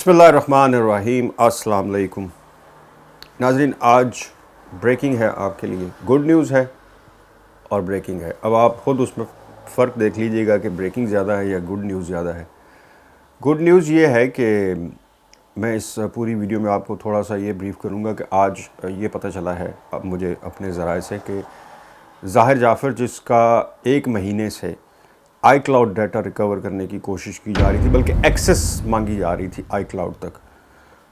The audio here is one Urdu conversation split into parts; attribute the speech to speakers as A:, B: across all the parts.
A: بسم اللہ الرحمن الرحیم، السلام علیکم ناظرین۔ آج بریکنگ ہے آپ کے لیے، گڈ نیوز ہے اور بریکنگ ہے۔ اب آپ خود اس میں فرق دیکھ لیجئے گا کہ بریکنگ زیادہ ہے یا گڈ نیوز زیادہ ہے۔ گڈ نیوز یہ ہے کہ میں اس پوری ویڈیو میں آپ کو تھوڑا سا یہ بریف کروں گا کہ آج یہ پتہ چلا ہے اب مجھے اپنے ذرائع سے کہ ظاہر جعفر، جس کا ایک مہینے سے آئی کلاؤڈ ڈیٹا ریکور کرنے کی کوشش کی جا رہی تھی، بلکہ ایکسیس مانگی جا رہی تھی آئی کلاؤڈ تک،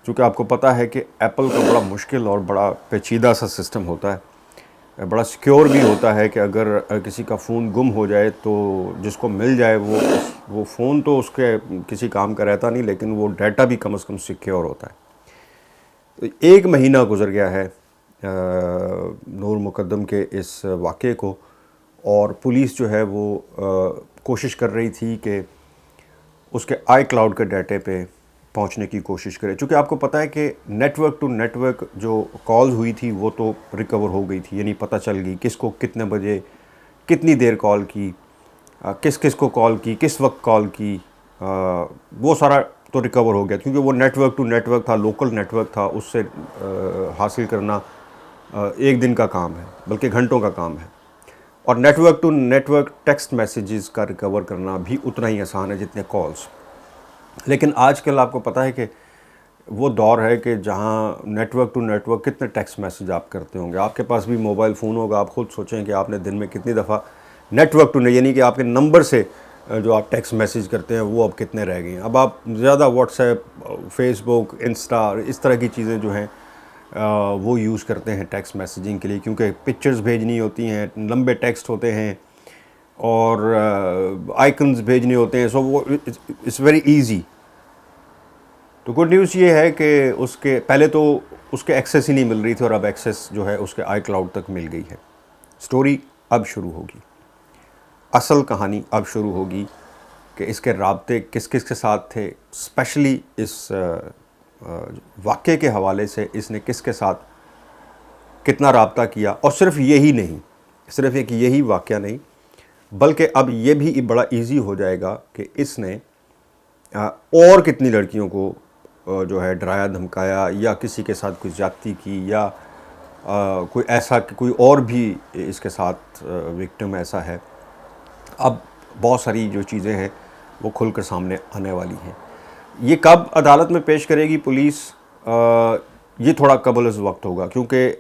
A: چونکہ آپ کو پتہ ہے کہ ایپل کا بڑا مشکل اور بڑا پیچیدہ سا سسٹم ہوتا ہے، بڑا سیکیور بھی ہوتا ہے کہ اگر کسی کا فون گم ہو جائے تو جس کو مل جائے وہ فون تو اس کے کسی کام کا رہتا نہیں، لیکن وہ ڈیٹا بھی کم از کم سیکیور ہوتا ہے۔ ایک مہینہ گزر گیا ہے نور مقدم کے اس واقعے کو، اور پولیس جو ہے وہ کوشش کر رہی تھی کہ اس کے آئی کلاؤڈ کے ڈیٹے پہ پہنچنے کی کوشش کرے، چونکہ آپ کو پتہ ہے کہ network to network جو کال ہوئی تھی وہ تو ریکور ہو گئی تھی، یعنی پتہ چل گئی کس کو کتنے بجے کتنی دیر کال کی، کس کو کال کی، کس وقت کال کی، وہ سارا تو ریکور ہو گیا، کیونکہ وہ network to network تھا، لوکل نیٹ ورک تھا، اس سے حاصل کرنا ایک دن کا کام ہے بلکہ گھنٹوں کا کام ہے۔ اور network to network text messages کا ریکور کرنا بھی اتنا ہی آسان ہے جتنے کالز۔ لیکن آج کل آپ کو پتہ ہے کہ وہ دور ہے کہ جہاں network to network کتنے ٹیکسٹ میسیج آپ کرتے ہوں گے، آپ کے پاس بھی موبائل فون ہوگا، آپ خود سوچیں کہ آپ نے دن میں کتنی دفعہ نیٹ ورک ٹو یعنی کہ آپ کے نمبر سے جو آپ ٹیکسٹ میسیج کرتے ہیں وہ اب کتنے رہ گئے ہیں۔ اب آپ زیادہ واٹس ایپ، فیس بک، انسٹا، اس طرح کی چیزیں جو ہیں وہ یوز کرتے ہیں ٹیکسٹ میسیجنگ کے لیے، کیونکہ پکچرز بھیجنی ہوتی ہیں، لمبے ٹیکسٹ ہوتے ہیں اور آئیکنز بھیجنے ہوتے ہیں، سو وہ اٹس ویری ایزی۔ تو گڈ نیوز یہ ہے کہ اس کے پہلے تو اس کے ایکسیس ہی نہیں مل رہی تھی، اور اب ایکسیس جو ہے اس کے آئی کلاؤڈ تک مل گئی ہے۔ سٹوری اب شروع ہوگی، اصل کہانی اب شروع ہوگی کہ اس کے رابطے کس کس کے ساتھ تھے، اسپیشلی اس واقعے کے حوالے سے اس نے کس کے ساتھ کتنا رابطہ کیا، اور صرف یہی نہیں، صرف ایک یہی واقعہ نہیں، بلکہ اب یہ بھی بڑا ایزی ہو جائے گا کہ اس نے اور کتنی لڑکیوں کو جو ہے ڈرایا دھمکایا، یا کسی کے ساتھ کوئی زیادتی کی، یا کوئی ایسا کہ کوئی اور بھی اس کے ساتھ وکٹم ایسا ہے۔ اب بہت ساری جو چیزیں ہیں وہ کھل کر سامنے آنے والی ہیں۔ یہ کب عدالت میں پیش کرے گی پولیس، یہ تھوڑا قبل از وقت ہوگا، کیونکہ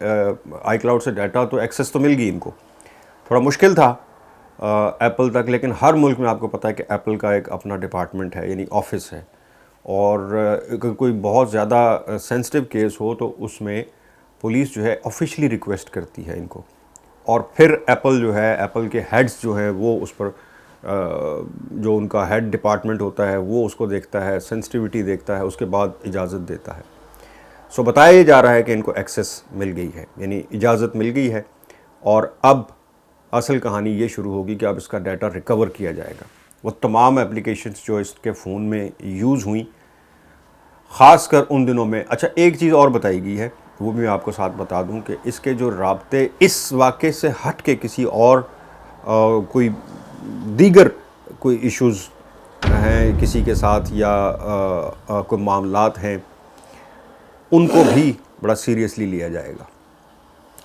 A: آئی کلاؤڈ سے ڈیٹا تو ایکسیس تو مل گئی ان کو، تھوڑا مشکل تھا ایپل تک، لیکن ہر ملک میں آپ کو پتہ ہے کہ ایپل کا ایک اپنا ڈپارٹمنٹ ہے، یعنی آفس ہے، اور اگر کوئی بہت زیادہ سینسٹیو کیس ہو تو اس میں پولیس جو ہے آفیشلی ریکویسٹ کرتی ہے ان کو، اور پھر ایپل جو ہے، ایپل کے ہیڈز جو ہیں وہ اس پر جو ان کا ہیڈ ڈپارٹمنٹ ہوتا ہے وہ اس کو دیکھتا ہے، سینسٹیوٹی دیکھتا ہے، اس کے بعد اجازت دیتا ہے۔ سو بتایا یہ جا رہا ہے کہ ان کو ایکسیس مل گئی ہے، یعنی اجازت مل گئی ہے، اور اب اصل کہانی یہ شروع ہوگی کہ اب اس کا ڈیٹا ریکور کیا جائے گا۔ وہ تمام اپلیکیشنز جو اس کے فون میں یوز ہوئیں، خاص کر ان دنوں میں۔ اچھا، ایک چیز اور بتائی گئی ہے، وہ بھی میں آپ کو ساتھ بتا دوں کہ اس کے جو رابطے اس واقعے سے ہٹ کے کسی اور کوئی دیگر کوئی ایشوز ہیں کسی کے ساتھ، یا کوئی معاملات ہیں، ان کو بھی بڑا سیریسلی لیا جائے گا۔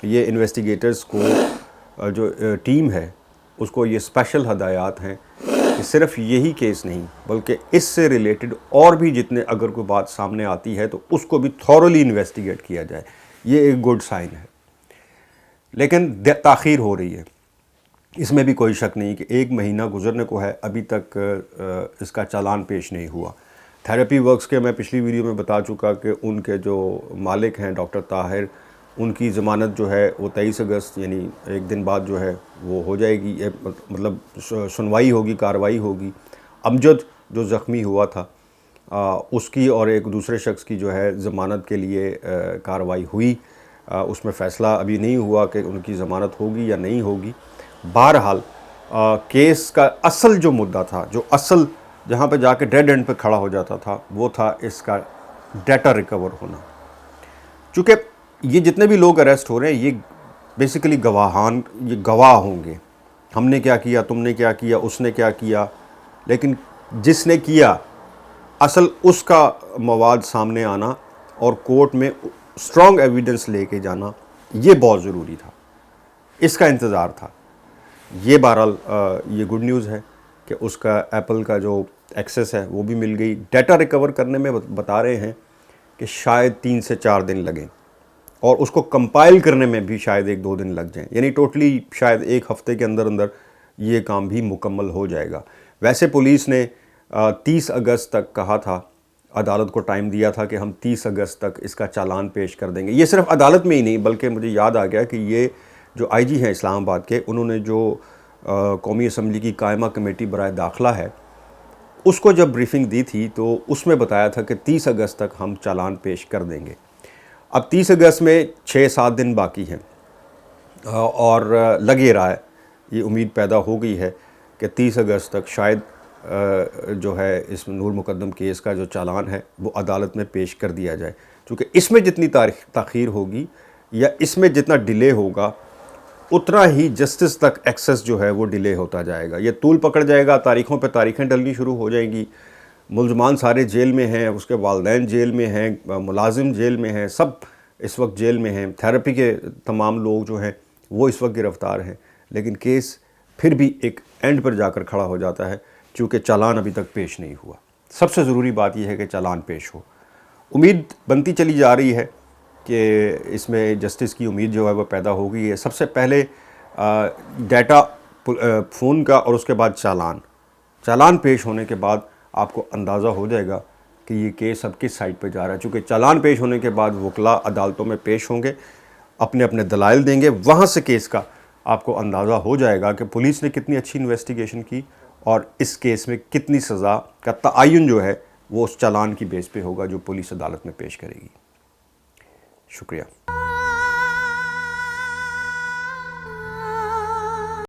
A: یہ انویسٹیگیٹرز کو جو ٹیم ہے اس کو یہ اسپیشل ہدایات ہیں کہ صرف یہی کیس نہیں بلکہ اس سے ریلیٹڈ اور بھی جتنے اگر کوئی بات سامنے آتی ہے تو اس کو بھی تھورولی انویسٹیگیٹ کیا جائے۔ یہ ایک گڈ سائن ہے، لیکن تاخیر ہو رہی ہے، اس میں بھی کوئی شک نہیں کہ ایک مہینہ گزرنے کو ہے، ابھی تک اس کا چالان پیش نہیں ہوا۔ تھیراپی ورکس کے میں پچھلی ویڈیو میں بتا چکا کہ ان کے جو مالک ہیں ڈاکٹر طاہر، ان کی ضمانت جو ہے وہ 23 اگست یعنی ایک دن بعد جو ہے وہ ہو جائے گی، مطلب سنوائی ہوگی، کارروائی ہوگی۔ امجد جو زخمی ہوا تھا اس کی اور ایک دوسرے شخص کی جو ہے ضمانت کے لیے کارروائی ہوئی، اس میں فیصلہ ابھی نہیں ہوا کہ ان کی ضمانت ہوگی یا نہیں ہوگی۔ بہرحال کیس کا اصل جو مدعا تھا، جو اصل جہاں پہ جا کے ڈیڈ اینڈ پہ کھڑا ہو جاتا تھا، وہ تھا اس کا ڈیٹا ریکور ہونا۔ چونکہ یہ جتنے بھی لوگ اریسٹ ہو رہے ہیں یہ بیسیکلی یہ گواہ ہوں گے، ہم نے کیا کیا، تم نے کیا کیا، اس نے کیا کیا، لیکن جس نے کیا اصل اس کا مواد سامنے آنا اور کورٹ میں اسٹرانگ ایویڈنس لے کے جانا یہ بہت ضروری تھا، اس کا انتظار تھا۔ یہ بہرحال یہ گڈ نیوز ہے کہ اس کا ایپل کا جو ایکسیس ہے وہ بھی مل گئی۔ ڈیٹا ریکور کرنے میں بتا رہے ہیں کہ شاید 3 سے 4 دن لگیں، اور اس کو کمپائل کرنے میں بھی شاید 1-2 دن لگ جائیں، یعنی ٹوٹلی شاید 1 ہفتے کے اندر یہ کام بھی مکمل ہو جائے گا۔ ویسے پولیس نے 30 اگست تک کہا تھا، عدالت کو ٹائم دیا تھا کہ ہم 30 اگست تک اس کا چالان پیش کر دیں گے۔ یہ صرف عدالت میں ہی نہیں بلکہ مجھے یاد آ گیا کہ یہ جو آئی جی ہیں اسلام آباد کے، انہوں نے جو قومی اسمبلی کی قائمہ کمیٹی برائے داخلہ ہے اس کو جب بریفنگ دی تھی تو اس میں بتایا تھا کہ 30 اگست تک ہم چالان پیش کر دیں گے۔ اب 30 اگست میں 6-7 دن باقی ہیں، اور لگ یہ رہا ہے، یہ امید پیدا ہو گئی ہے کہ 30 اگست تک شاید جو ہے اس نور مقدم کیس کا جو چالان ہے وہ عدالت میں پیش کر دیا جائے، چونکہ اس میں جتنی تاخیر ہوگی یا اس میں جتنا ڈیلے ہوگا اتنا ہی جسٹس تک ایکسس جو ہے وہ ڈیلے ہوتا جائے گا، یہ طول پکڑ جائے گا، تاریخوں پہ تاریخیں ڈلنی شروع ہو جائیں گی، ملزمان سارے جیل میں ہیں، اس کے والدین جیل میں ہیں، ملازم جیل میں ہیں، سب اس وقت جیل میں ہیں، تھیراپی کے تمام لوگ جو ہیں وہ اس وقت گرفتار ہیں، لیکن کیس پھر بھی ایک اینڈ پر جا کر کھڑا ہو جاتا ہے چونکہ چالان ابھی تک پیش نہیں ہوا۔ سب سے ضروری بات یہ ہے کہ چالان پیش ہو۔ امید بنتی چلی جا رہی ہے کہ اس میں جسٹس کی امید جو ہے وہ پیدا ہو گئی ہے۔ سب سے پہلے ڈیٹا فون کا اور اس کے بعد چالان پیش ہونے کے بعد آپ کو اندازہ ہو جائے گا کہ یہ کیس اب کس سائٹ پہ جا رہا ہے، چونکہ چالان پیش ہونے کے بعد وکلاء عدالتوں میں پیش ہوں گے، اپنے اپنے دلائل دیں گے، وہاں سے کیس کا آپ کو اندازہ ہو جائے گا کہ پولیس نے کتنی اچھی انویسٹیگیشن کی اور اس کیس میں کتنی سزا کا تعین جو ہے وہ اس چالان کی بیس پہ ہوگا جو پولیس عدالت میں پیش کرے گی۔ شکریہ۔